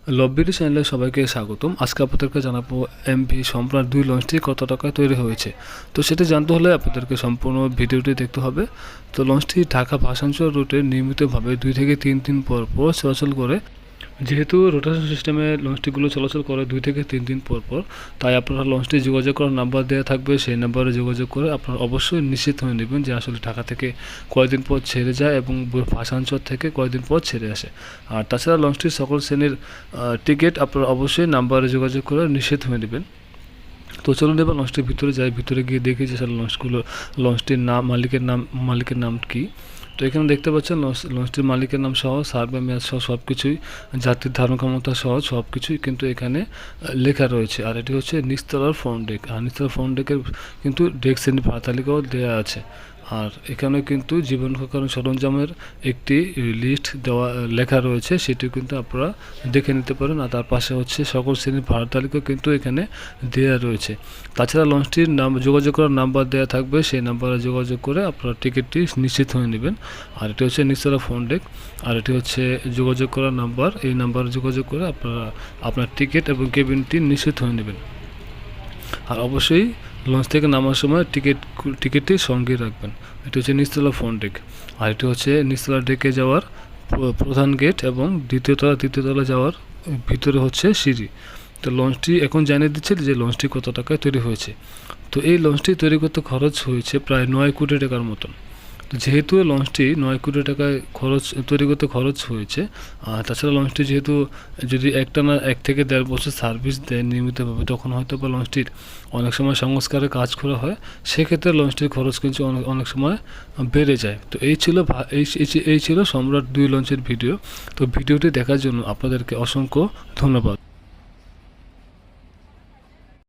লববিডি চ্যানেলে সবাইকে স্বাগতম। আজকে আপনাদেরকে জানাবো এমভি সম্রাট 2 লঞ্চটি কত টাকায় তৈরি হয়েছে। তো সেটা জানতে হলে আপনাদেরকে সম্পূর্ণ ভিডিওটি দেখতে হবে। তো লঞ্চটি ঢাকা ভাসানচর রুটে নিয়মিতভাবে 2 থেকে 3 দিন পর পর চলাচল করে। যেহেতু রোটেশন সিস্টেমে লঞ্চটিগুলো চলাচল করে 2 থেকে 3 দিন পর পর, তাই আপনারা লঞ্চটি যোগাযোগ করার নাম্বার দেওয়া থাকবে, সেই নাম্বারে যোগাযোগ করে আপনারা অবশ্যই নিশ্চিত হয়ে নেবেন যে আসলে ঢাকা থেকে কয়দিন পর ছেড়ে যায় এবং ভাসানচর থেকে কয়দিন পর ছেড়ে আসে। আর তাছাড়া লঞ্চটির সকল শ্রেণীর টিকিট আপনারা অবশ্যই নাম্বারে যোগাযোগ করে নিশ্চিত হয়ে নেবেন। তো চলুন এবার লঞ্চটির ভিতরে যাই। ভিতরে গিয়ে দেখি যে আসলে লঞ্চটির নাম, মালিকের নাম কি। তো এখানে দেখতে পাচ্ছেন লঞ্চটির মালিকের নাম সহ, সার্ভে মেয়াদ সহ সব কিছুই, যাত্রীর ধারণ ক্ষমতা সহ সব কিছুই কিন্তু এখানে লেখা রয়েছে। আর এটি হচ্ছে নিচতলার ফ্রন্ট ডেক। আর নিচতলার ফ্রন্ট ডেকের কিন্তু ডেক শ্রেণী ভাড়া তালিকাও দেওয়া আছে। আর এখানে কিন্তু জীবন রক্ষাকারী সরঞ্জামের একটি লিস্ট দেওয়া লেখা রয়েছে, সেটিও কিন্তু আপনারা দেখে নিতে পারেন। আর তার পাশে হচ্ছে সকল শ্রেণীর ভাড়া তালিকা কিন্তু এখানে দেওয়া রয়েছে। তাছাড়া লঞ্চটির যোগাযোগ করার নাম্বার দেওয়া থাকবে, সেই নাম্বারে যোগাযোগ করে আপনারা টিকিটটি নিশ্চিত হয়ে নেবেন। আর এটি হচ্ছে নিচতলা ফ্রন্ট ডেক, আর এটি হচ্ছে যোগাযোগ করার নাম্বার। এই নাম্বারে যোগাযোগ করে আপনারা আপনার টিকিট এবং কেবিনটি নিশ্চিত হয়ে নেবেন। আর অবশ্যই লঞ্চ থেকে নামার সময় টিকিটটি সঙ্গে রাখবেন। এটি হচ্ছে নিচতলা ফ্রন্ট ডেক। আর এটি হচ্ছে নিচতলা ডেকে যাওয়ার প্রধান গেট এবং তৃতীয়তলা যাওয়ার ভিতরে হচ্ছে সিঁড়ি। তো লঞ্চটি এখন জানিয়ে দিচ্ছে যে লঞ্চটি কত টাকায় তৈরি হয়েছে। তো এই লঞ্চটি তৈরি করতে খরচ হয়েছে প্রায় 9 কোটি টাকার মতন। তো যেহেতু লঞ্চটি 9 কোটি টাকায় তৈরি করতে খরচ হয়েছে, তাছাড়া লঞ্চটি যেহেতু যদি একটানা 1 থেকে 1.5 বছর সার্ভিস দেয় নিয়মিতভাবে, তখন হয়তো বা লঞ্চটির অনেক সময় সংস্কারের কাজ করা হয়, সেক্ষেত্রে লঞ্চটির খরচ কিন্তু অনেক সময় বেড়ে যায়। তো এই ছিল সম্রাট 2 লঞ্চের ভিডিও। তো ভিডিওটি দেখার জন্য আপনাদেরকে অসংখ্য ধন্যবাদ।